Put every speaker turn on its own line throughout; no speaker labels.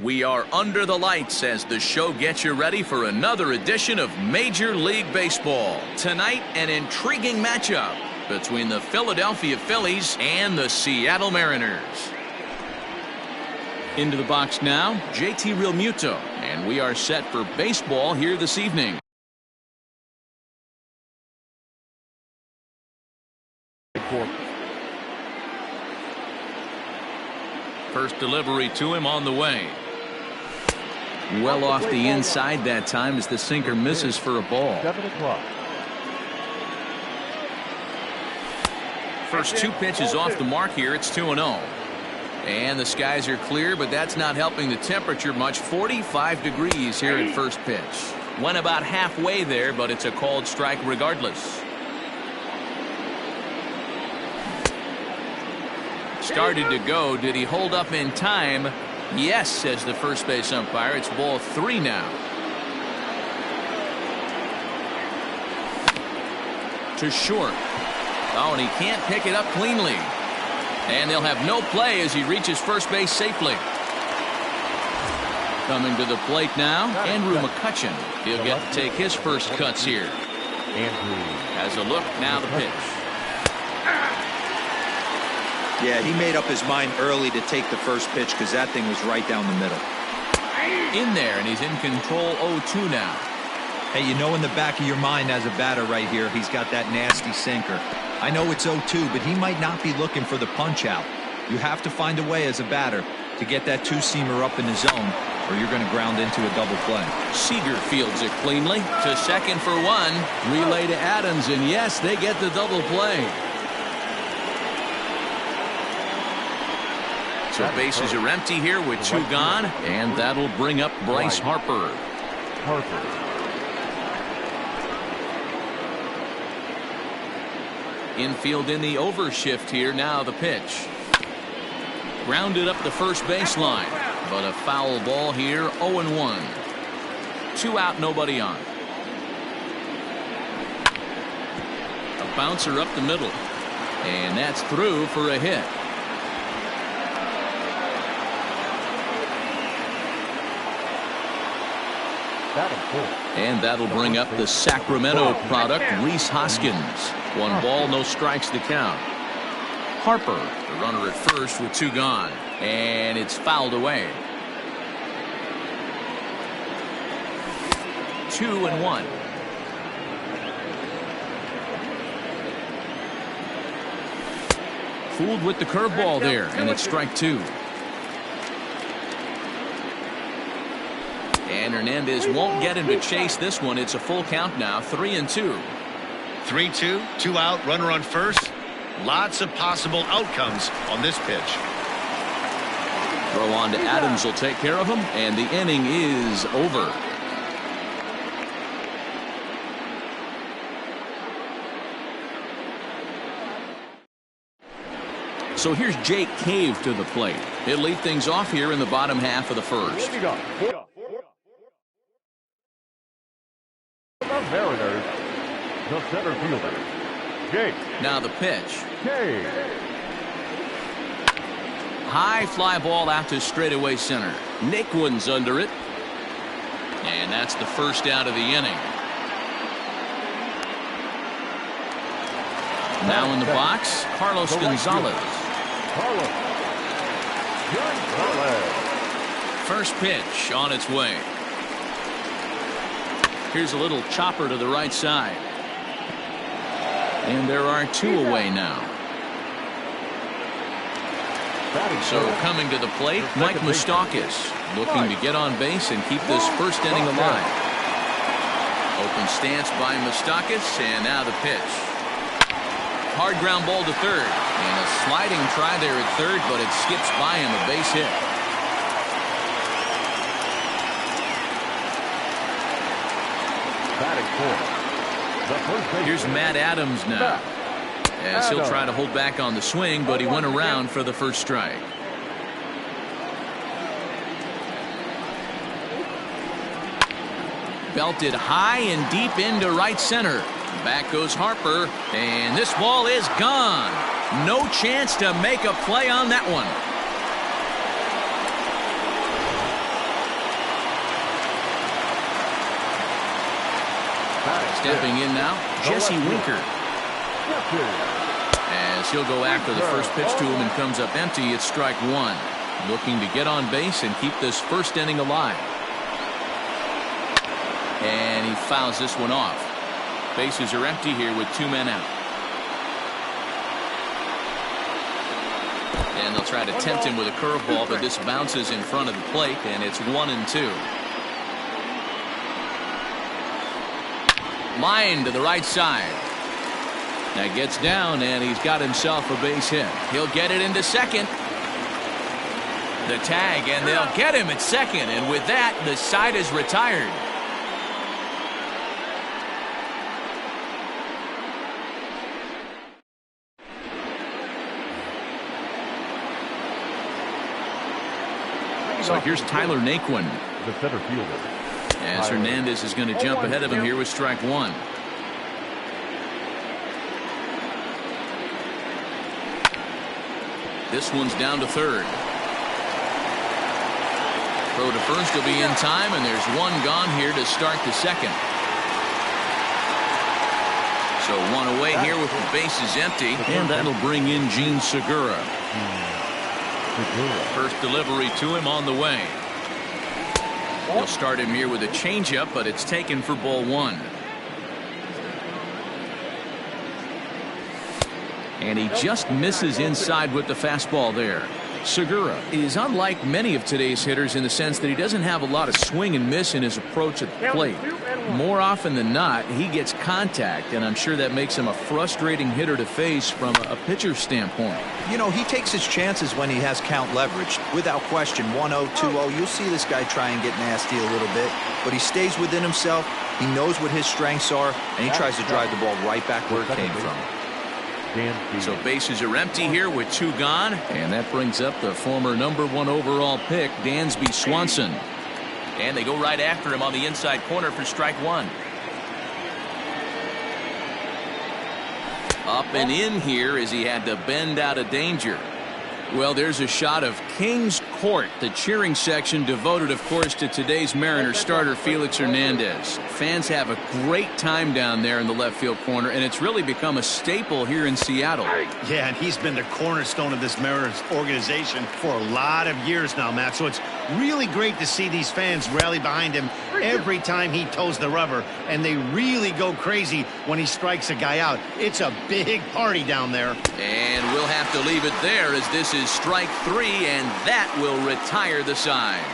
We are under the lights as the show gets you ready for another edition of Major League Baseball. Tonight, an intriguing matchup between the Philadelphia Phillies and the Seattle Mariners. Into the box now, JT Realmuto, and we are set for baseball here this evening. First delivery to him on the way. Well off the inside that time as the sinker misses for a ball.
7 o'clock.
First two pitches off the mark here. It's 2-0. And the skies are clear, but that's not helping the temperature much. 45 degrees here at first pitch. Went about halfway there, but it's a called strike regardless. Started to go. Did he hold up in time? Yes, says the first base umpire. It's ball 3 now. To short. Oh, and he can't pick it up cleanly. And they'll have no play as he reaches first base safely. Coming to the plate now, Andrew McCutchen. He'll get to take his first cuts here. Has a look, now the pitch.
Yeah, he made up his mind early to take the first pitch because that thing was right down the middle.
In there, and he's in control 0-2 now.
Hey, you know in the back of your mind as a batter right here, he's got that nasty sinker. I know it's 0-2, but he might not be looking for the punch out. You have to find a way as a batter to get that two-seamer up in the zone, or you're going to ground into a double play.
Seager fields it cleanly to second for one. Relay to Adams, and yes, they get the double play. So bases are empty here with 2 gone, and that'll bring up Bryce Harper. Infield in the overshift here. Now the pitch. Grounded up the first baseline, but a foul ball here. 0-1. 2 out, nobody on. A bouncer up the middle, and that's through for a hit. And that'll bring up the Sacramento product, Rhys Hoskins. 1 ball, no strikes to count. Harper, the runner at first with 2 gone. And it's fouled away. 2-1. Fooled with the curveball there, and it's strike 2. And Hernandez won't get him to chase this one. It's a full count now. 3-2.
3-2, 2 out, runner on first. Lots of possible outcomes on this pitch.
Throw on to Adams will take care of him, and the inning is over. So here's Jake Cave to the plate. He'll lead things off here in the bottom half of the first.
Mariners, the center fielder, Jake.
Now the pitch.
Cave.
High fly ball out to straightaway center. Naquin's under it. And that's the first out of the inning. Now in the box, Carlos Gonzalez. First pitch on its way. Here's a little chopper to the right side. And there are 2 away now. So coming to the plate, Mike Moustakas looking to get on base and keep this first inning alive. Open stance by Moustakas, and now the pitch. Hard ground ball to third. And a sliding try there at third, but it skips by him, a base hit. Here's Matt Adams now, as he'll try to hold back on the swing, but he went around for the first strike. Belted high and deep into right center. Back goes Harper, and this ball is gone. No chance to make a play on that one. Stepping in now, Jesse Winker. As he'll go after the first pitch to him and comes up empty, it's strike one. Looking to get on base and keep this first inning alive. And he fouls this one off. Bases are empty here with 2 men out. And they'll try to tempt him with a curveball, but this bounces in front of the plate, and it's 1-2. Line to the right side. That gets down, and he's got himself a base hit. He'll get it into second. The tag, and they'll get him at second, and with that, the side is retired. So here's Tyler Naquin.
The center fielder.
As Hernandez is going to jump ahead of him here with strike one. This one's down to third. Throw to first will be in time, and there's one gone here to start the second. So one away here with the bases empty, and that'll bring in Gene Segura. First delivery to him on the way. They'll start him here with a changeup, but it's taken for ball one. And he just misses inside with the fastball there. Segura is unlike many of today's hitters in the sense that he doesn't have a lot of swing and miss in his approach at the plate. More often than not, he gets contact, and I'm sure that makes him a frustrating hitter to face from a pitcher's standpoint.
You know, he takes his chances when he has count leverage. Without question, 1-0, 2-0, you'll see this guy try and get nasty a little bit, but he stays within himself. He knows what his strengths are, and he tries to drive the ball right back where it came from.
So bases are empty here with 2 gone, and that brings up the former #1 overall pick, Dansby Swanson. And they go right after him on the inside corner for strike one. Up and in here as he had to bend out of danger. Well, there's a shot of King's Court, the cheering section devoted, of course, to today's Mariners starter Felix Hernandez. Fans have a great time down there in the left field corner, and it's really become a staple here in Seattle.
Yeah, and he's been the cornerstone of this Mariners organization for a lot of years now, Matt. So it's really great to see these fans rally behind him every time he toes the rubber, and they really go crazy when he strikes a guy out. It's a big party down there.
And we'll have to leave it there as this is strike 3, and that will retire the side.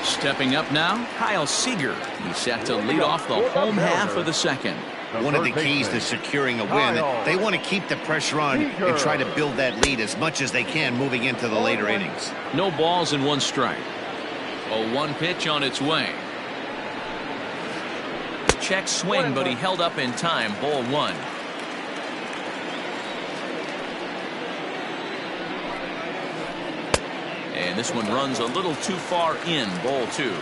Stepping up now, Kyle Seager. He's set to lead off the home half of the second.
One of the keys to securing a win, they want to keep the pressure on and try to build that lead as much as they can moving into the later innings.
No balls and 1 strike. 0-1 pitch on its way. Check swing, but he held up in time. Ball 1. And this one runs a little too far in. Ball 2.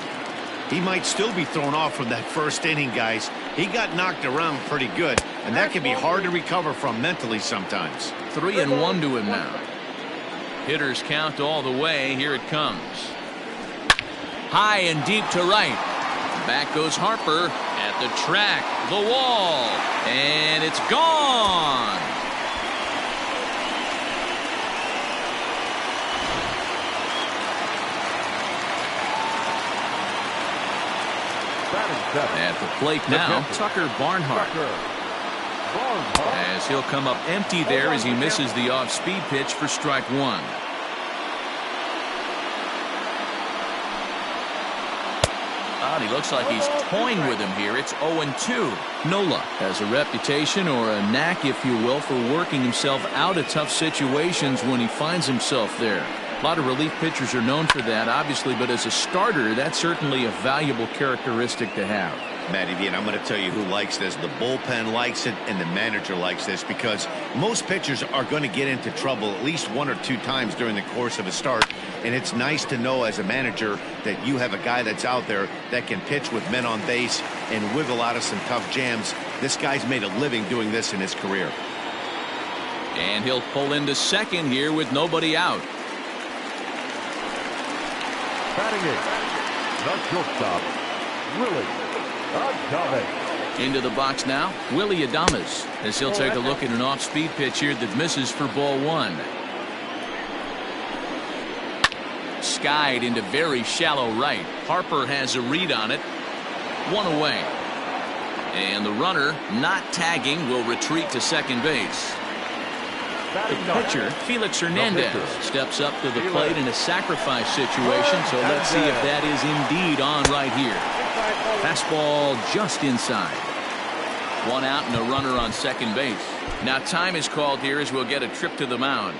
He might still be thrown off from that first inning, guys. He got knocked around pretty good, and that can be hard to recover from mentally sometimes.
3-1 to him now. Hitters count all the way. Here it comes. High and deep to right. Back goes Harper at the track, the wall, and it's gone. At the plate now, Tucker Barnhart. As he'll come up empty there as he misses the off-speed pitch for strike 1. He looks like he's toying with him here. It's 0-2. Nola has a reputation, or a knack, if you will, for working himself out of tough situations when he finds himself there. A lot of relief pitchers are known for that, obviously, but as a starter, that's certainly a valuable characteristic to have.
Matty V, and I'm going to tell you who likes this. The bullpen likes it, and the manager likes this, because most pitchers are going to get into trouble at least 1 or 2 times during the course of a start, and it's nice to know as a manager that you have a guy that's out there that can pitch with men on base and wiggle out of some tough jams. This guy's made a living doing this in his career.
And he'll pull into second here with nobody out.
Batting it, the shortstop, Willie Adames.
Into the box now, Willie Adames, as he'll take a look at an off-speed pitch here that misses for ball one. Skied into very shallow right. Harper has a read on it. One away. And the runner, not tagging, will retreat to second base. The pitcher, Felix Hernandez, steps up to the plate in a sacrifice situation, so let's see if that is indeed on right here. Fastball just inside. One out and a runner on second base. Now time is called here as we'll get a trip to the mound.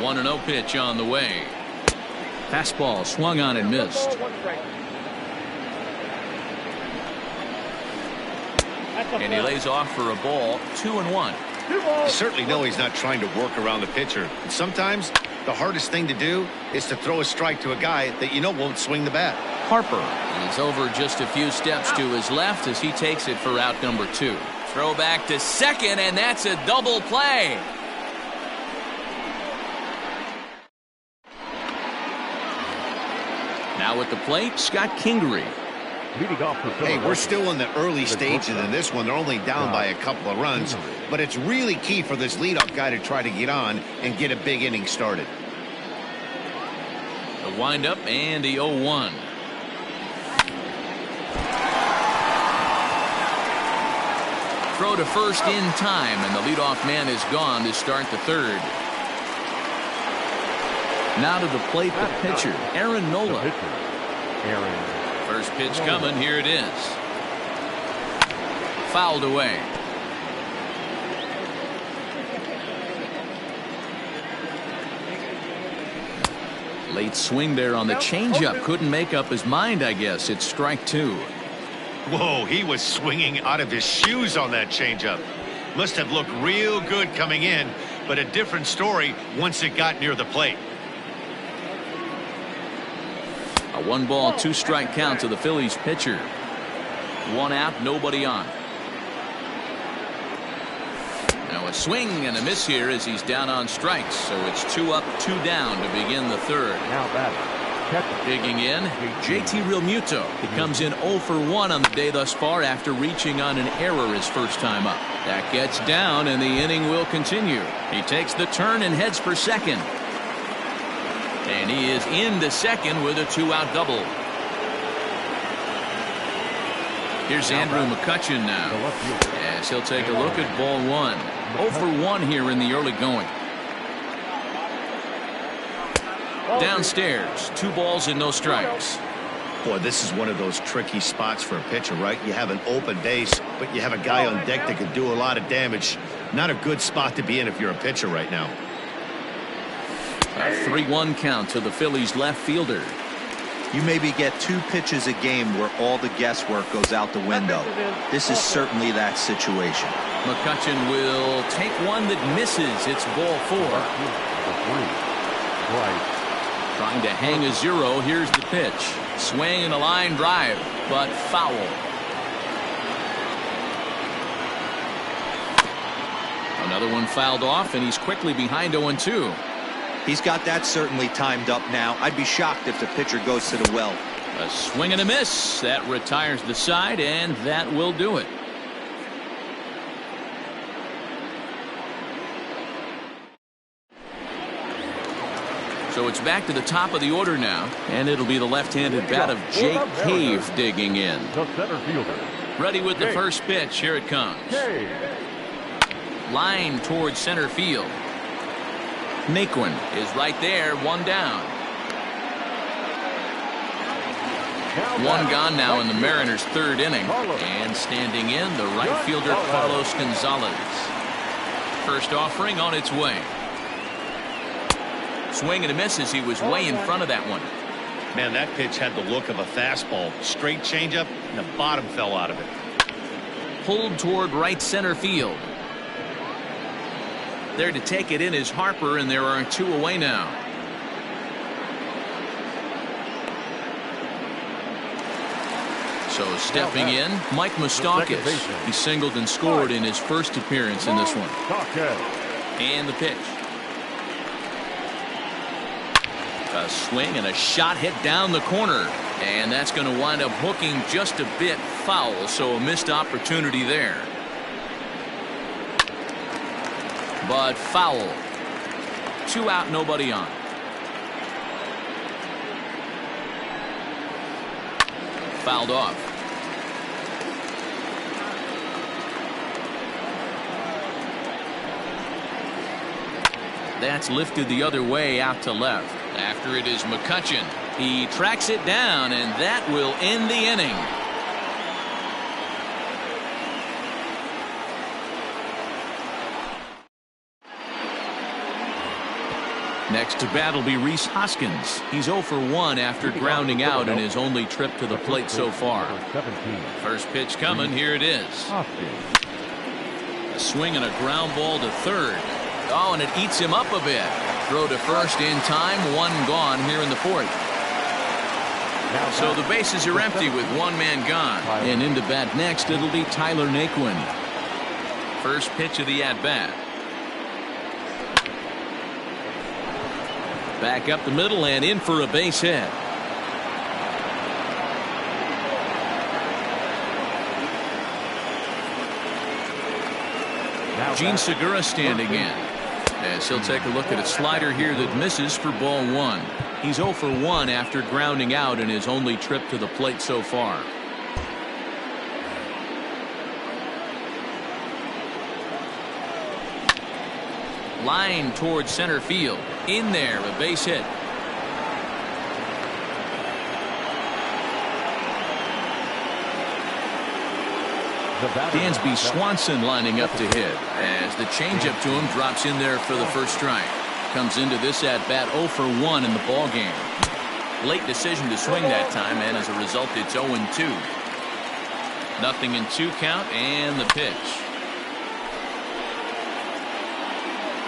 One and 0 pitch on the way. Fastball swung on and missed. And he lays off for a ball, 2-1.
You certainly know he's not trying to work around the pitcher. And sometimes the hardest thing to do is to throw a strike to a guy that you know won't swing the bat.
Harper is over just a few steps to his left as he takes it for out number 2. Throw back to second, and that's a double play. Now at the plate, Scott Kingery.
Hey, we're still in the early stages in this one. They're only down by a couple of runs, but it's really key for this leadoff guy to try to get on and get a big inning started.
The windup and the 0-1. Throw to first in time, and the leadoff man is gone to start the third. Now to the plate, the pitcher, Aaron Nola. First pitch coming. Here it is. Fouled away. Late swing there on the changeup. Couldn't make up his mind, I guess. It's strike 2.
Whoa, he was swinging out of his shoes on that changeup. Must have looked real good coming in, but a different story once it got near the plate.
A 1-ball, 2-strike count to the Phillies pitcher. One out, nobody on. Now a swing and a miss here as he's down on strikes. So it's 2 up, 2 down to begin the third.
Now
digging in, JT Realmuto. He comes in 0 for 1 on the day thus far after reaching on an error his first time up. That gets down and the inning will continue. He takes the turn and heads for second. And he is into second with a 2-out double. Here's Andrew McCutchen now, as he'll take a look at ball 1. 0 for 1 here in the early going. Downstairs, 2 balls and no strikes.
Boy, this is one of those tricky spots for a pitcher, right? You have an open base, but you have a guy on deck that could do a lot of damage. Not a good spot to be in if you're a pitcher right now.
A 3-1 count to the Phillies left fielder.
You maybe get 2 pitches a game where all the guesswork goes out the window. This is certainly that situation.
McCutchen will take one that misses. It's ball 4. Trying to hang a 0. Here's the pitch. Swing and a line drive, but foul. Another one fouled off, and he's quickly behind 0-2.
He's got that certainly timed up now. I'd be shocked if the pitcher goes to the well.
A swing and a miss. That retires the side, and that will do it. So it's back to the top of the order now, and it'll be the left-handed bat of Jake Cave digging in.
The center fielder.
Ready with the first pitch. Here it comes. Line towards center field. Naquin is right there, 1 down. 1 gone now in the Mariners' 3rd inning. And standing in, the right fielder, Carlos Gonzalez. First offering on its way. Swing and a miss as he was way in front of that one.
Man, that pitch had the look of a fastball. Straight changeup, and the bottom fell out of it.
Pulled toward right center field. There to take it in is Harper, and there are 2 away now. So stepping in, Mike Moustakas. He singled and scored in his first appearance in this one. And the pitch. A swing and a shot hit down the corner. And that's going to wind up hooking just a bit foul, so a missed opportunity there. But foul. 2 out, nobody on. Fouled off. That's lifted the other way out to left. After it is McCutchen. He tracks it down, and that will end the inning. Next to bat will be Rhys Hoskins. He's 0 for 1 after grounding out in his only trip to the plate so far. First pitch coming. Here it is. A swing and a ground ball to third. Oh, and it eats him up a bit. Throw to first in time. 1 gone here in the 4th. So the bases are empty with 1 man gone. And into bat next, it'll be Tyler Naquin. First pitch of the at-bat. Back up the middle and in for a base hit. Gene Segura standing in. As he'll take a look at a slider here that misses for ball 1. He's 0 for 1 after grounding out in his only trip to the plate so far. Line towards center field. In there, a base hit. Dansby Swanson lining up to hit as the changeup to him drops in there for the first strike. Comes into this at bat 0 for 1 in the ball game. Late decision to swing that time, and as a result it's 0-2. 0-2 count, and the pitch.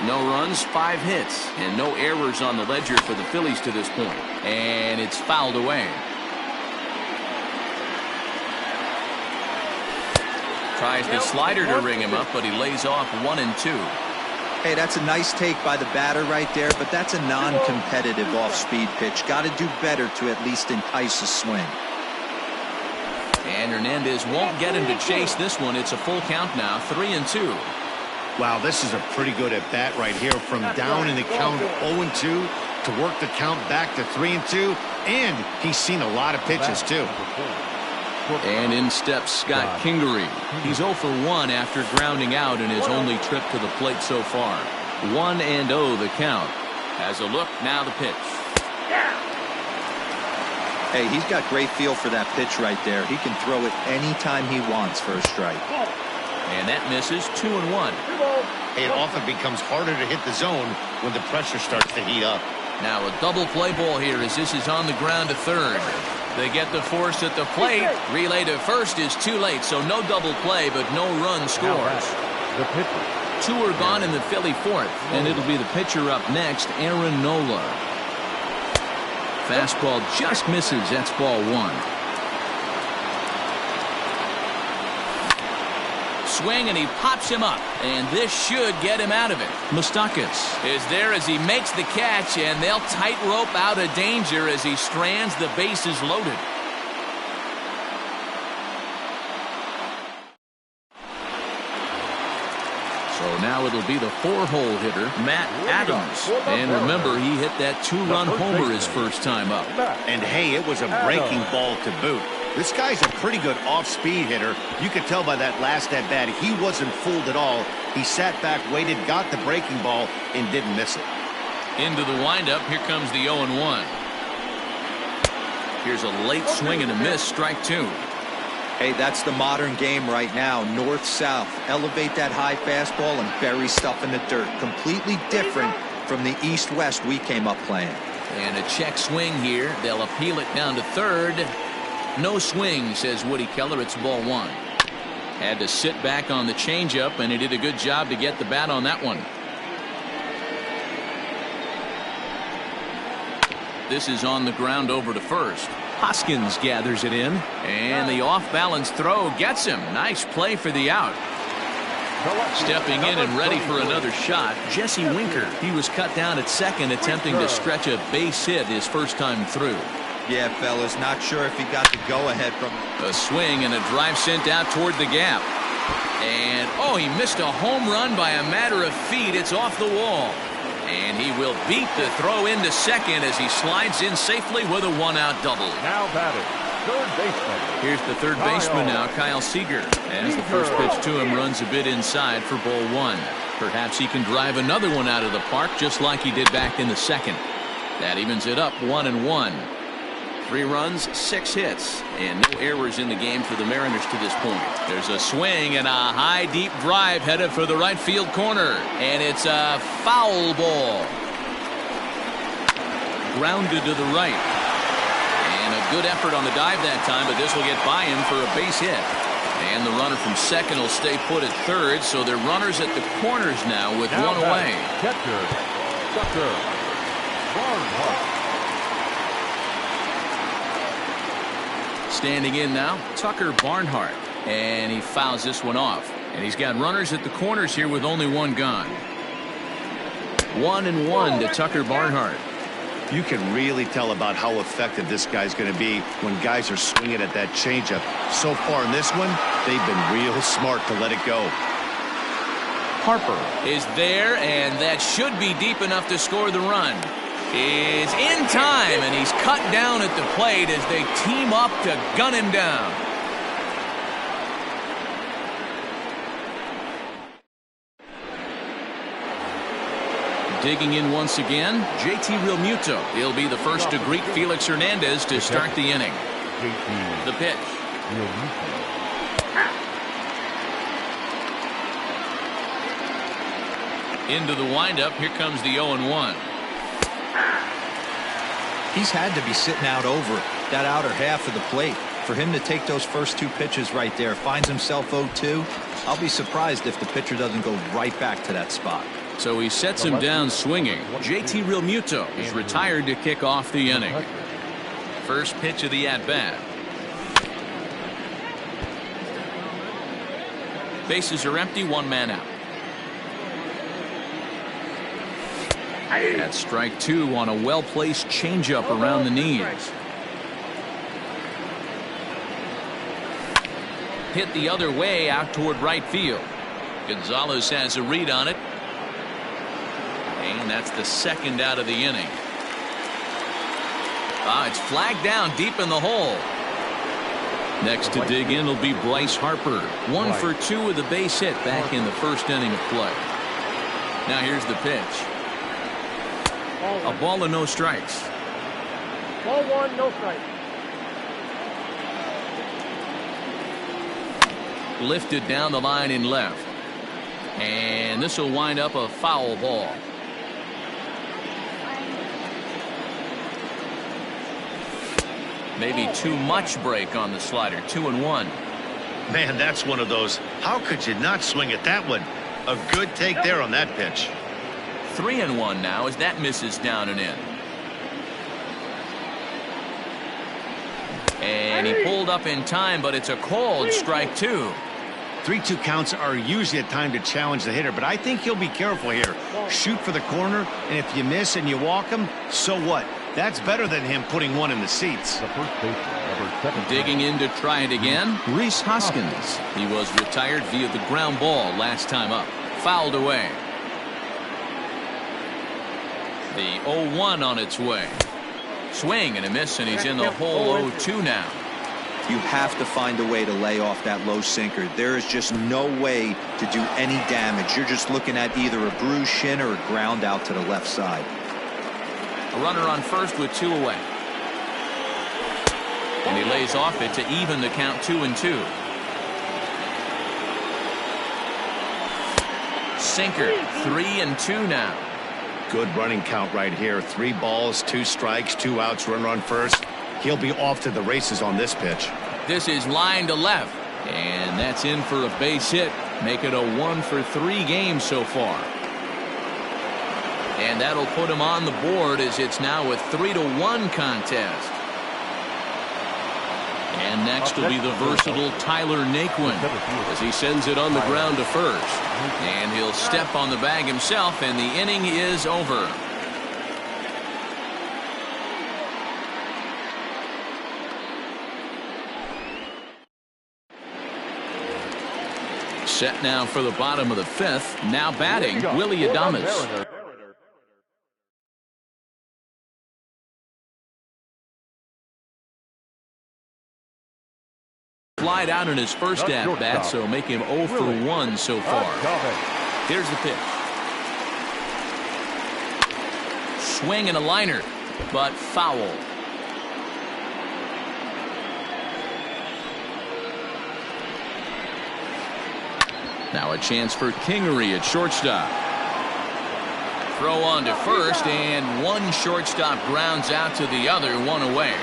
No runs, 5 hits, and no errors on the ledger for the Phillies to this point. And it's fouled away. Tries the slider to ring him up, but he lays off 1-2.
Hey, that's a nice take by the batter right there, but that's a non-competitive off-speed pitch. Got to do better to at least entice a swing.
And Hernandez won't get him to chase this one. It's a full count now, 3-2.
Wow, this is a pretty good at bat right here. From down in the count 0-2 to work the count back to 3-2, and he's seen a lot of pitches too.
And in steps Scott Kingery. He's 0 for 1 after grounding out in his only trip to the plate so far. 1-0 the count. Has a look, now the pitch.
Hey, he's got great feel for that pitch right there. He can throw it anytime he wants for a strike.
And that misses. 2-1.
It often becomes harder to hit the zone when the pressure starts to heat up.
Now a double play ball here as this is on the ground to third. They get the force at the plate. Relay to first is too late, so no double play, but no run scores.
The pitcher.
2 are gone in the Philly 4th, and it'll be the pitcher up next, Aaron Nola. Fastball just misses. That's ball 1. Swing, and he pops him up, and this should get him out of it. Moustakas is there as he makes the catch, and they'll tightrope out of danger as he strands the bases loaded. So now it'll be the 4-hole hitter, Matt Adams. And remember, he hit that 2-run homer his first time up.
And hey, it was a breaking ball to boot. This guy's a pretty good off-speed hitter. You could tell by that last at-bat he wasn't fooled at all. He sat back, waited, got the breaking ball, and didn't miss it.
Into the windup, here comes the 0-1. Here's a late swing and a miss, strike 2.
Hey, that's the modern game right now. North-south. Elevate that high fastball and bury stuff in the dirt. Completely different from the east-west we came up playing.
And a check swing here. They'll appeal it down to third. No swing, says Woody Keller. It's ball 1. Had to sit back on the changeup, and he did a good job to get the bat on that one. This is on the ground over to first. Hoskins gathers it in, and the off-balance throw gets him. Nice play for the out. Stepping in and ready for another shot, Jesse Winker. He was cut down at second, attempting to stretch a base hit his first time through.
Yeah, fellas, not sure if he got the go-ahead from
a swing and a drive sent out toward the gap. And, oh, he missed a home run by a matter of feet. It's off the wall. And he will beat the throw into second as he slides in safely with a one-out double.
Now batting, third baseman.
Here's the third baseman now, Kyle Seager. As the first pitch to him runs a bit inside for ball one. Perhaps he can drive another one out of the park just like he did back in the second. That evens it up 1-1. 3 runs, 6 hits, and no errors in the game for the Mariners to this point. There's a swing and a high, deep drive headed for the right field corner, and it's a foul ball. Grounded to the right. And a good effort on the dive that time, but this will get by him for a base hit. And the runner from second will stay put at third, so they're runners at the corners now with one away.
Catcher, Tucker Barnhart.
Standing in now, Tucker Barnhart, and he fouls this one off. And he's got runners at the corners here with only one gone. 1-1 to Tucker Barnhart.
You can really tell about how effective this guy's going to be when guys are swinging at that changeup. So far in this one, they've been real smart to let it go.
Harper is there, and that should be deep enough to score the run. Is in time, and he's cut down at the plate as they team up to gun him down. Digging in once again, JT Realmuto. He'll be the first to greet Felix Hernandez to start the inning. The pitch. Into the windup, here comes the 0-1.
He's had to be sitting out over that outer half of the plate. For him to take those first 2 pitches right there, finds himself 0-2. I'll be surprised if the pitcher doesn't go right back to that spot.
So he sets him down swinging. JT Realmuto is retired to kick off the inning. First pitch of the at-bat. Bases are empty, 1 man out. That's strike 2 on a well-placed changeup around the knees. Hit the other way out toward right field. Gonzalez has a read on it. And that's the second out of the inning. It's flagged down deep in the hole. Next to dig in will be Bryce Harper. 1 for 2 with a base hit back in the first inning of play. Now here's the pitch. A ball and no strikes.
Ball 1, no strike.
Lifted down the line in left. And this will wind up a foul ball. Maybe too much break on the slider. 2-1.
Man, that's one of those. How could you not swing at that one? A good take there on that pitch.
3-1 now as that misses down and in. And he pulled up in time, but it's a called strike 2.
3-2 counts are usually a time to challenge the hitter, but I think he'll be careful here. Shoot for the corner, and if you miss and you walk him, so what? That's better than him putting one in the seats.
The first baseman, number 7.
Digging in to try it again, Rhys Hoskins. He was retired via the ground ball last time up. Fouled away. The 0-1 on its way. Swing and a miss, and he's in the hole 0-2 now.
You have to find a way to lay off that low sinker. There is just no way to do any damage. You're just looking at either a bruised shin or a ground out to the left side.
A runner on first with 2 away. And he lays off it to even the count 2-2. Sinker 3-2 now.
Good running count right here. 3 balls, 2 strikes, 2 outs, runner on first. He'll be off to the races on this pitch.
This is line to left. And that's in for a base hit. Make it a 1 for 3 game so far. And that'll put him on the board as it's now a 3-1 contest. And next will be the versatile Tyler Naquin as he sends it on the ground to first. And he'll step on the bag himself, and the inning is over. Set now for the bottom of the fifth. Now batting, Willie Adames. Flied out in his first at-bat, so make him 0 for 1 so far. Here's the pitch. Swing and a liner, but foul. Now a chance for Kingery at shortstop. Throw on to first, and one shortstop grounds out to the other, one away.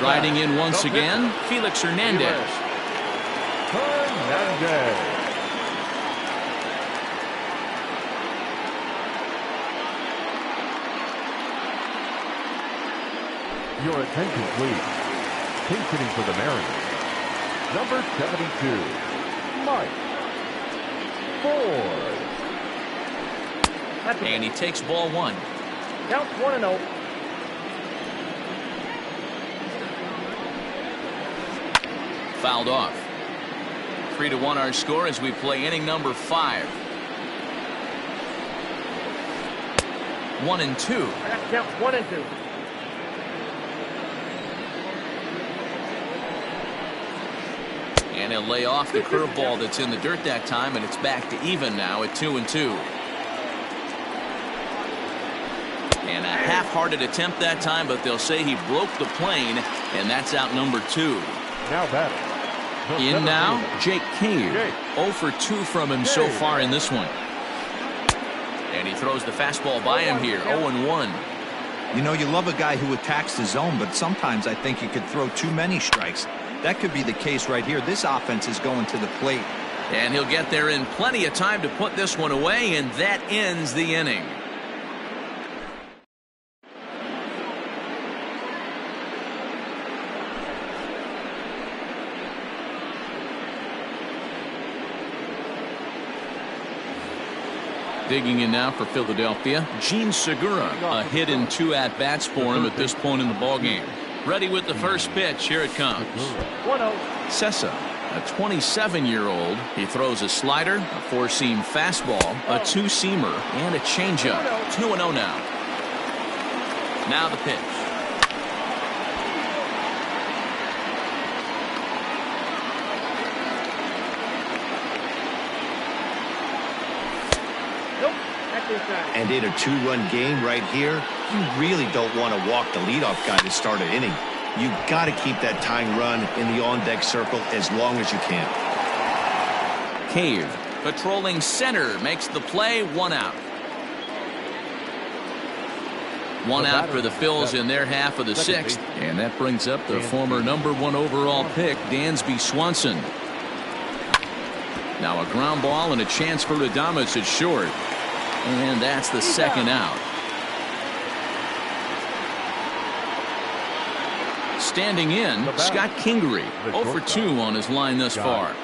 Riding in once again, Felix Hernandez.
Your attention, please. Pinch hitting for the Mariners. Number 72, Mike Ford.
And he takes ball one.
Count 1-0.
Fouled off. 3-1 our score as we play inning number 5. 1-2.
I got to count 1 and 2.
And he'll lay off the curveball that's in the dirt that time, and it's back to even now at 2-2. And a half-hearted attempt that time, but they'll say he broke the plane, and that's out number 2.
Now batting.
In now, Jake Cave. 0 for 2 from him so far in this one. And he throws the fastball by him here, 0-1.
You know, you love a guy who attacks the zone, but sometimes I think you could throw too many strikes. That could be the case right here. This offense is going to the plate.
And he'll get there in plenty of time to put this one away, and that ends the inning. Digging in now for Philadelphia, Gene Segura. A hit in 2 at-bats for him at this point in the ballgame. Ready with the first pitch. Here it comes.
1-0.
Sessa, a 27-year-old. He throws a slider, a 4-seam fastball, a 2-seamer, and a changeup. 2-0 now. Now the pitch.
And in a 2-run game right here, you really don't want to walk the leadoff guy to start an inning. You got to keep that tying run in the on-deck circle as long as you can.
Cave, patrolling center, makes the play. 1 out. 1 out for the Phils in their half of the 6th. And that brings up the former number 1 overall pick, Dansby Swanson. Now a ground ball and a chance for Adames at short. And that's the 2nd out. Standing in, Scott Kingery. 0 for 2 on his line thus far.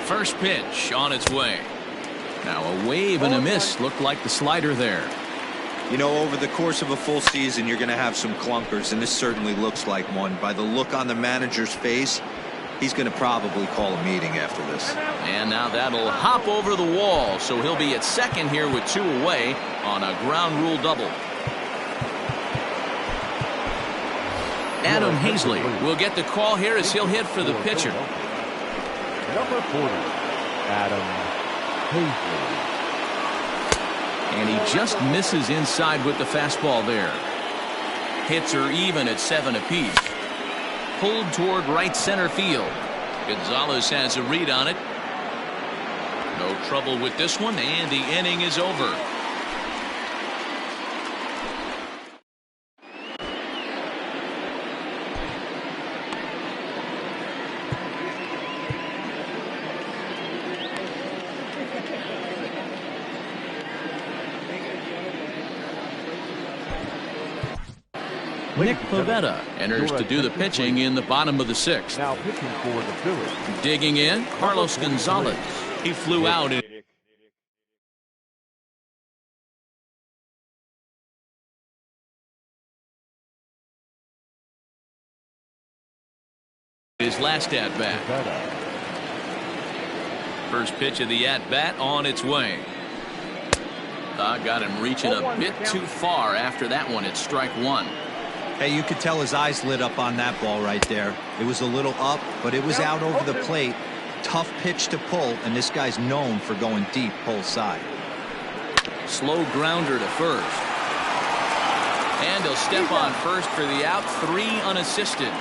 First pitch on its way. Now a wave and a miss. Looked like the slider there.
You know, over the course of a full season, you're going to have some clunkers, and this certainly looks like one. By the look on the manager's face, he's going to probably call a meeting after this.
And now that'll hop over the wall, so he'll be at second here with 2 away on a ground rule double. Adam Hazley will get the call here as he'll hit for the pitcher.
Number 40, Adam Hazley.
And he just misses inside with the fastball there. Hits are even at 7 apiece. Pulled toward right center field. Gonzalez has a read on it. No trouble with this one, and the inning is over. Nick Pivetta enters to do the pitching in the bottom of the 6th.
Now pitching for the Phillies.
Digging in, Carlos Gonzalez. He flew out in his last at-bat. First pitch of the at-bat on its way. Got him reaching a bit too far after that one. It's strike 1.
Hey, you could tell his eyes lit up on that ball right there. It was a little up, but it was out over the plate. Tough pitch to pull, and this guy's known for going deep pull side.
Slow grounder to first. And he'll step on first for the out. 3 unassisted.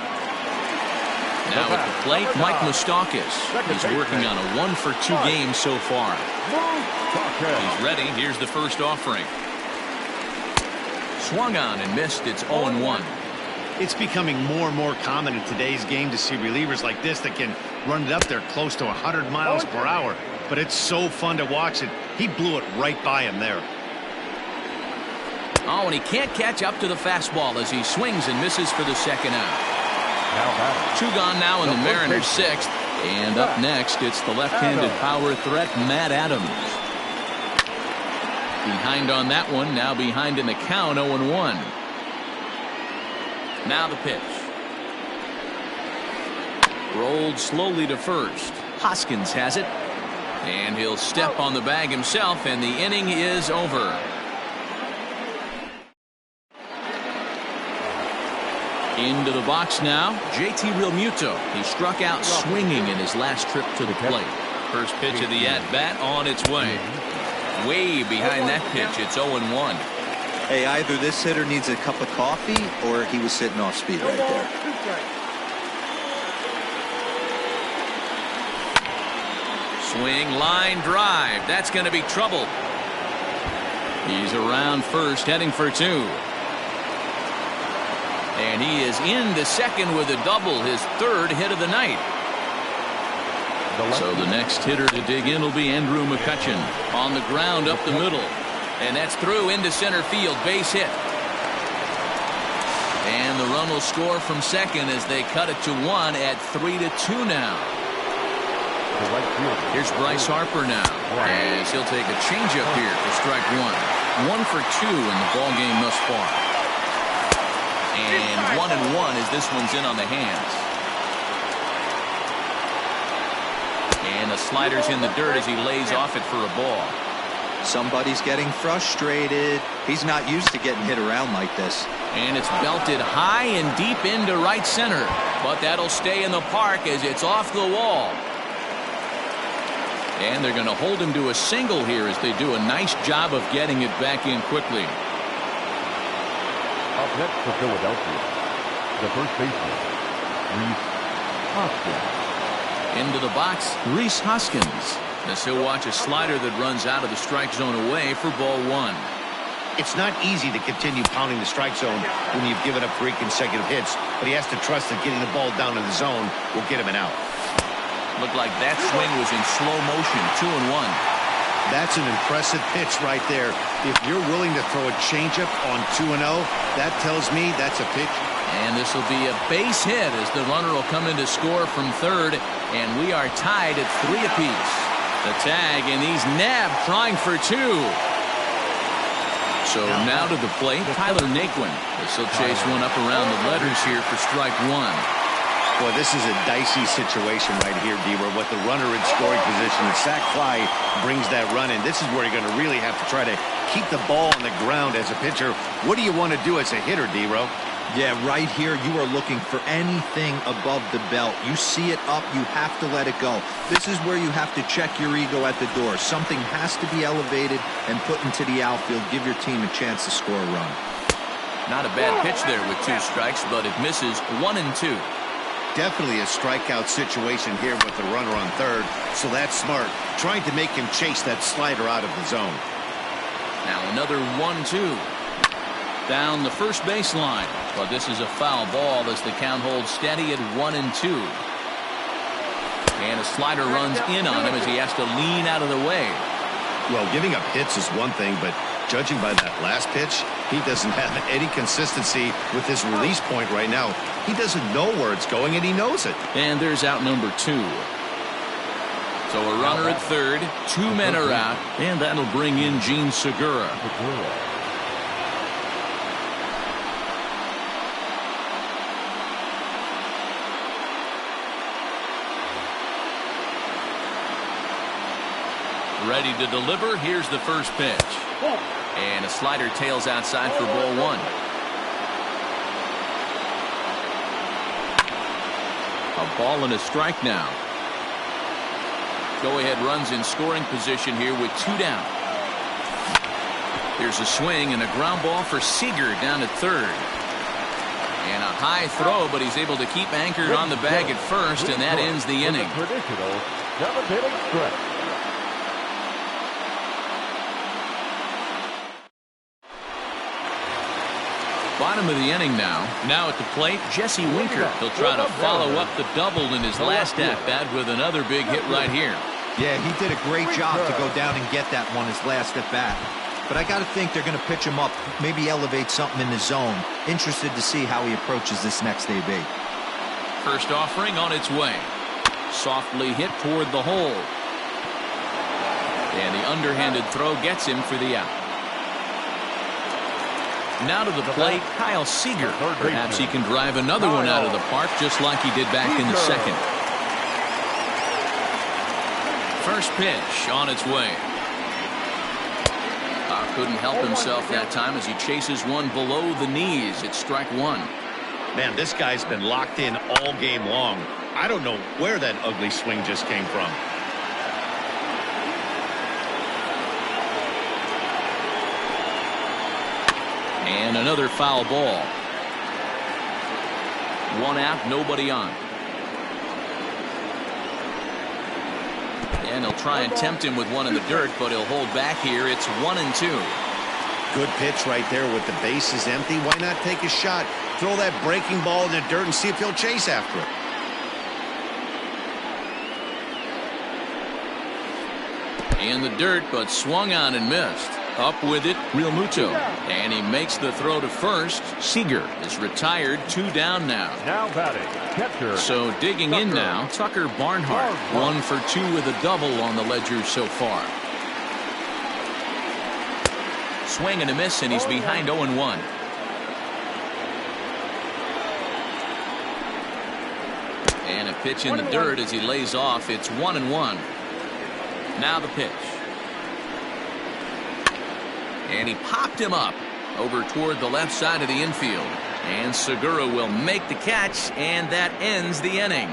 Now at the plate, Mike Moustakas. He's working on a 1-for-2 game so far. He's ready. Here's the first offering. Swung on and missed. It's 0-1.
It's becoming more and more common in today's game to see relievers like this that can run it up there close to 100 miles per hour. But it's so fun to watch it. He blew it right by him there.
Oh, and he can't catch up to the fastball as he swings and misses for the second out. 2 gone now in the Mariners' 6th. And up next, it's the left-handed power threat, Matt Adams. Behind on that one, now behind in the count, 0-1. Now the pitch. Rolled slowly to first. Hoskins has it. And he'll step on the bag himself, and the inning is over. Into the box now, JT Realmuto. He struck out swinging in his last trip to the plate. First pitch of the at-bat on its way. Way behind that pitch, it's 0-1.
Hey, either this hitter needs a cup of coffee or he was sitting off speed right there.
Swing, line drive. That's going to be trouble. He's around first, heading for 2. And he is into second with a double, his 3rd hit of the night. So the next hitter to dig in will be Andrew McCutchen. On the ground up the middle. And that's through into center field. Base hit. And the run will score from second as they cut it to 1 at 3-2 now. Here's Bryce Harper now. As he'll take a changeup here for strike 1. 1 for 2 in the ball game thus far. And 1-1 as this one's in on the hands. And the slider's in the dirt as he lays off it for a ball.
Somebody's getting frustrated. He's not used to getting hit around like this.
And it's belted high and deep into right center. But that'll stay in the park as it's off the wall. And they're going to hold him to a single here as they do a nice job of getting it back in quickly.
Up next for Philadelphia, the first baseman, Rhys Hoskins.
Into the box, Rhys Hoskins. As he'll watch a slider that runs out of the strike zone away for ball 1.
It's not easy to continue pounding the strike zone when you've given up 3 consecutive hits, but he has to trust that getting the ball down in the zone will get him an out.
Looked like that swing was in slow motion, 2-1.
That's an impressive pitch right there. If you're willing to throw a changeup on 2-0, that tells me that's a pitch.
And this will be a base hit as the runner will come in to score from third, and we are tied at 3 apiece. The tag, and he's nabbed trying for 2. So now to the plate, Tyler Naquin. This will chase one up around the letters here for strike 1.
Boy, this is a dicey situation right here, D-Roy. With the runner in scoring position, the sac fly brings that run in. This is where you're going to really have to try to keep the ball on the ground as a pitcher. What do you want to do as a hitter, D-Roy?
Yeah, right here, you are looking for anything above the belt. You see it up, you have to let it go. This is where you have to check your ego at the door. Something has to be elevated and put into the outfield. Give your team a chance to score a run.
Not a bad pitch there with 2 strikes, but it misses 1-2.
Definitely a strikeout situation here with the runner on third, so that's smart. Trying to make him chase that slider out of the zone.
Now another 1-2. Down the first baseline, but this is a foul ball as the count holds steady at 1-2. And a slider runs in on him as he has to lean out of the way.
Well, giving up hits is one thing, but judging by that last pitch, He doesn't have any consistency with his release point right now. He doesn't know where it's going, and he knows it.
And there's out number 2. So a runner at third, 2 men are out, and that'll bring in Gene Segura. Ready to deliver. Here's the first pitch. And a slider tails outside for ball 1. A ball and a strike now. Go-ahead runs in scoring position here with 2 down. Here's a swing and a ground ball for Seager down at third. And a high throw, but he's able to keep anchored on the bag at first, and that ends the inning.
Traditional 7-inning stretch.
Bottom of the inning now. Now at the plate, Jesse Winker. He'll try to follow up the double in his last at-bat with another big hit right here.
Yeah, he did a great job to go down and get that one his last at-bat. But I got to think they're going to pitch him up, maybe elevate something in the zone. Interested to see how he approaches this next AB.
First offering on its way. Softly hit toward the hole. And the underhanded throw gets him for the out. Now to the plate, Kyle Seager. Perhaps he can drive another one out of the park just like he did back in the second. First pitch on its way. Couldn't help himself that time as he chases one below the knees. It's strike 1.
Man, this guy's been locked in all game long. I don't know where that ugly swing just came from.
And another foul ball. 1 out, nobody on. And he'll try and tempt him with one in the dirt, but he'll hold back here. It's 1-2.
Good pitch right there with the bases empty. Why not take a shot? Throw that breaking ball in the dirt and see if he'll chase after it.
In the dirt, but swung on and missed. Up with it, Real Muto. And he makes the throw to first. Seager is retired, 2 down now.
Now batting, catcher.
So digging in now, Tucker Barnhart. 1 for 2 with a double on the ledger so far. Swing and a miss, and he's behind 0-1. And a pitch in the dirt as he lays off. It's 1-1. Now the pitch. And he popped him up over toward the left side of the infield. And Segura will make the catch, and that ends the inning.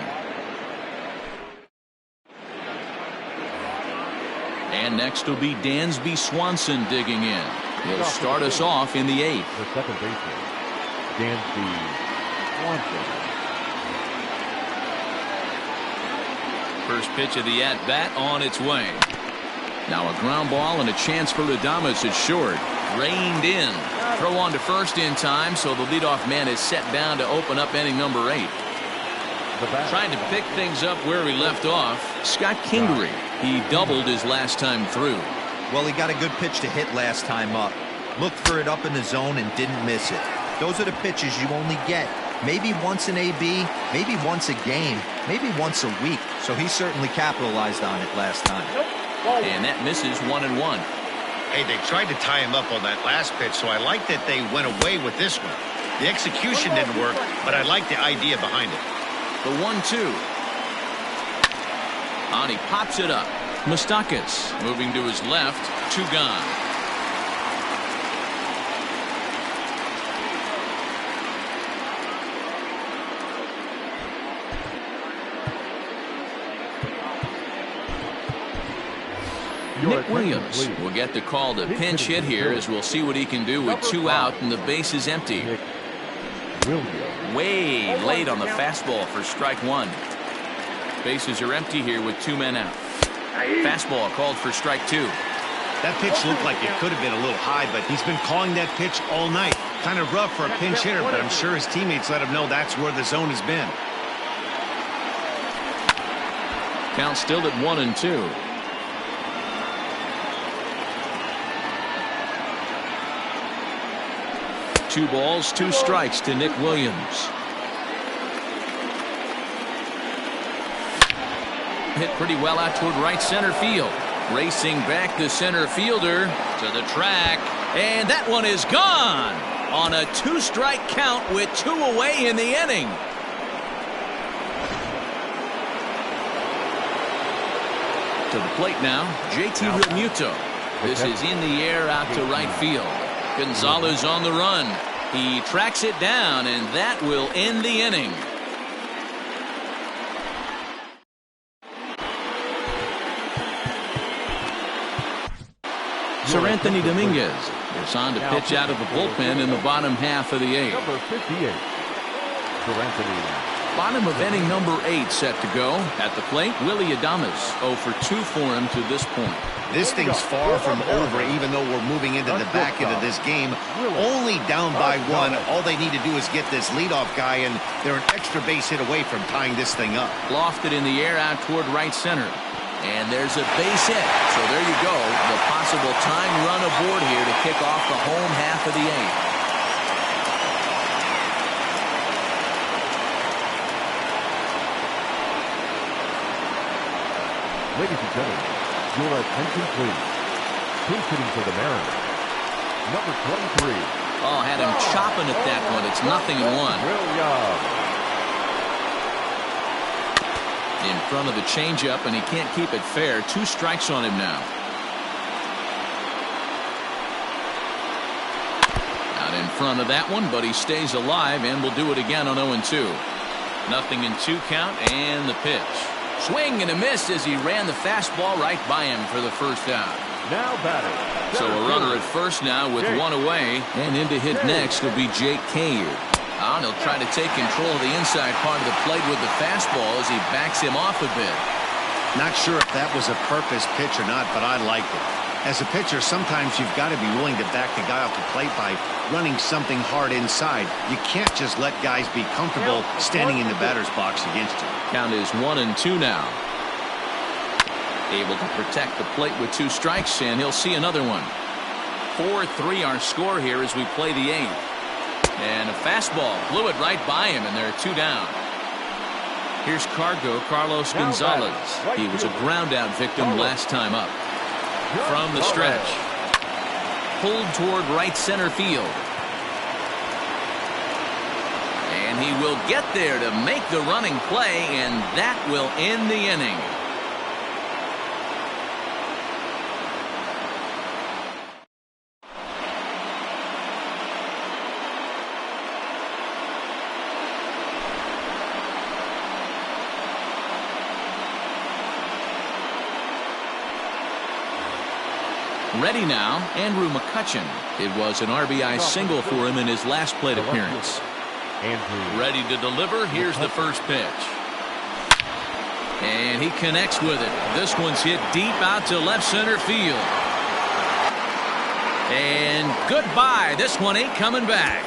And next will be Dansby Swanson digging in. He'll start us off in the 8th.
The second baseman, Dansby Swanson.
First pitch of the at-bat on its way. Now a ground ball and a chance for Adames at short. Reined in. Throw on to first in time, so the leadoff man is set down to open up inning number 8. Trying to pick things up where he left off, Scott Kingery. He doubled his last time through.
Well, he got a good pitch to hit last time up. Looked for it up in the zone and didn't miss it. Those are the pitches you only get maybe once in AB, maybe once a game, maybe once a week. So he certainly capitalized on it last time.
And that misses 1-1.
Hey, they tried to tie him up on that last pitch, so I like that they went away with this one. The execution didn't work, but I like the idea behind it.
The 1-2. And he pops it up. Moustakas moving to his left. 2 gone. Nick Williams will get the call to pinch hit here, as we'll see what he can do with 2 out and the base is empty. Way late on the fastball for strike 1. Bases are empty here with 2 men out. Fastball called for strike 2.
That pitch looked like it could have been a little high, but he's been calling that pitch all night. Kind of rough for a pinch hitter, but I'm sure his teammates let him know that's where the zone has been.
Count still at 1-2. 2 balls, 2 strikes to Nick Williams. Hit pretty well out toward right center field. Racing back the center fielder to the track. And that one is gone on a 2-strike count with 2 away in the inning. To the plate now, JT Realmuto. This is in the air out to right field. Gonzalez on the run. He tracks it down, and that will end the inning. Sir Anthony Dominguez is on to pitch out of the bullpen in the bottom half of the 8th.
Number 58, Sir Anthony.
Bottom of inning number 8 set to go. At the plate, Willie Adames 0 for 2 for him to this point.
This thing's far from over, even though we're moving into the back end of this game. Only down by 1. All they need to do is get this leadoff guy, and they're an extra base hit away from tying this thing up.
Lofted in the air out toward right center. And there's a base hit. So there you go. The possible time run aboard here to kick off the home half of the 8th.
Ladies and gentlemen, your attention please. Who's hitting for the Mariners? Number 23.
Oh, had him chopping at that one. It's 0-1.
Williams.
In front of the changeup, and he can't keep it fair. 2 strikes on him now. Out in front of that one, but he stays alive and will do it again on 0-2. 0-2 count, and the pitch. Swing and a miss as he ran the fastball right by him for the first out.
Now batting.
So a runner at first now with 1 away, and in to hit next will be Jake Cave. And he'll try to take control of the inside part of the plate with the fastball as he backs him off a bit.
Not sure if that was a purpose pitch or not, but I liked it. As a pitcher, sometimes you've got to be willing to back the guy off the plate by running something hard inside. You can't just let guys be comfortable standing in the batter's box against you.
Count is 1-2 now. Able to protect the plate with 2 strikes, and he'll see another one. 4-3 our score here as we play the 8th. And a fastball blew it right by him, and there are 2 down. Here's Carlos Gonzalez. He was a ground out victim last time up. From the stretch. Pulled toward right center field. And he will get there to make the running play, and that will end the inning. Ready now, Andrew McCutchen. It was an RBI single for him in his last plate appearance.
Andrew.
Ready to deliver. Here's the first pitch. And he connects with it. This one's hit deep out to left center field. And goodbye. This one ain't coming back.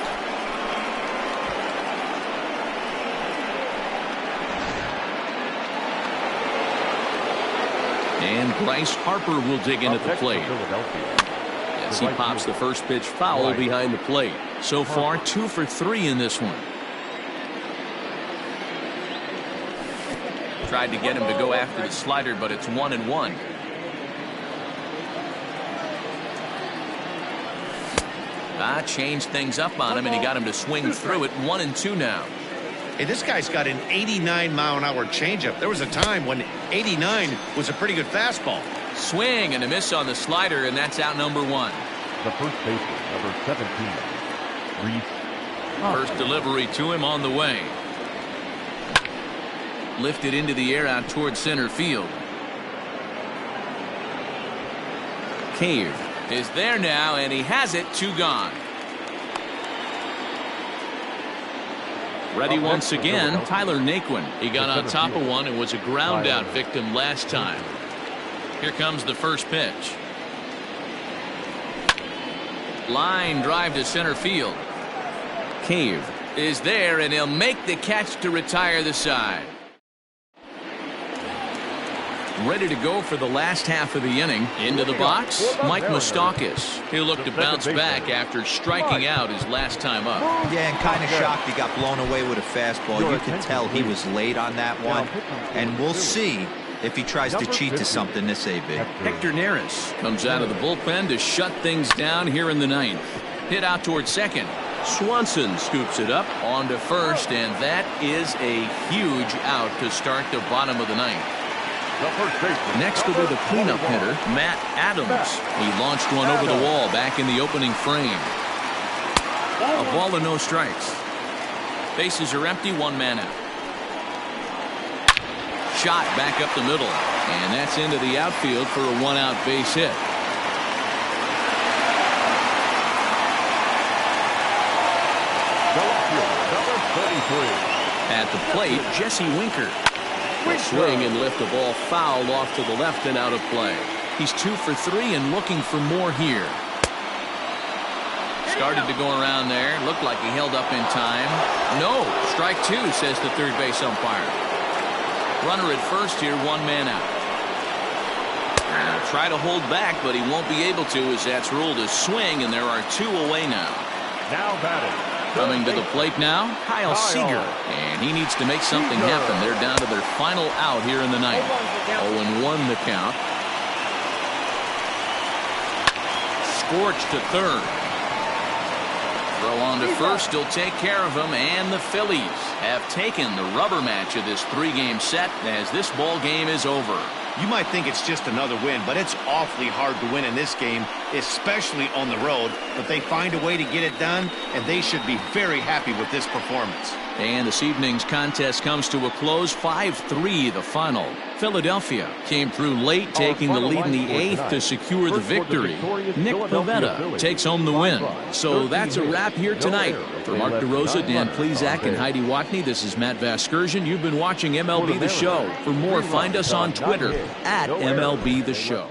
And Bryce Harper will dig in at the plate. As he pops the first pitch foul behind the plate. So far, 2 for 3 in this one. Tried to get him to go after the slider, but it's 1-1. Changed things up on him, and he got him to swing through it. 1-2 now.
Hey, this guy's got an 89-mile-an-hour changeup. There was a time when 89 was a pretty good fastball.
Swing and a miss on the slider, and that's out number 1.
The first baseman, number 17, Reese.
First delivery to him on the way. Lifted into the air out toward center field. Cave is there now, and he has it. 2 gone. Ready once again, Tyler Naquin. He got on top of one and was a ground out victim last time. Here comes the first pitch. Line drive to center field. Cave is there, and he'll make the catch to retire the side. ready to go for the last half of the inning. Into the box, Mike Moustakas. He'll look to bounce back after striking out his last time up.
Yeah, and kind of shocked he got blown away with a fastball. You can tell he was late on that one. And we'll see if he tries to cheat to something this AB.
Hector Neris comes out of the bullpen to shut things down here in the ninth. Hit out towards second. Swanson scoops it up onto first, and that is a huge out to start the bottom of the ninth. Next will be the cleanup hitter, Matt Adams. He launched one over the wall back in the opening frame. A ball and no strikes. Bases are empty, one man out. Shot back up the middle, and that's into the outfield for a one-out base hit. At the plate, Jesse Winker. A swing and lift the ball foul off to the left and out of play. He's 2 for 3 and looking for more here. Started to go around there. Looked like he held up in time. No, strike 2, says the third base umpire. Runner at first here, one man out. Try to hold back, but he won't be able to as that's ruled a swing, and there are 2 away now.
Now batting.
Coming to the plate now, Kyle Seager. And he needs to make something happen. They're down to their final out here in the ninth. 0-1 the count. Scorched to third. Throw on to first. He'll take care of him. And the Phillies have taken the rubber match of this 3-game set as this ball game is over.
You might think it's just another win, but it's awfully hard to win in this game, especially on the road. But they find a way to get it done, and they should be very happy with this performance.
And this evening's contest comes to a close, 5-3 the final. Philadelphia came through late, taking the lead in the 8th to secure the victory. Nick Pivetta takes home the win. So that's a wrap here tonight. For Mark DeRosa, Dan Plezak, and Heidi Watney, this is Matt Vasgersian. You've been watching MLB The Show. For more, find us on Twitter @MLB The Show.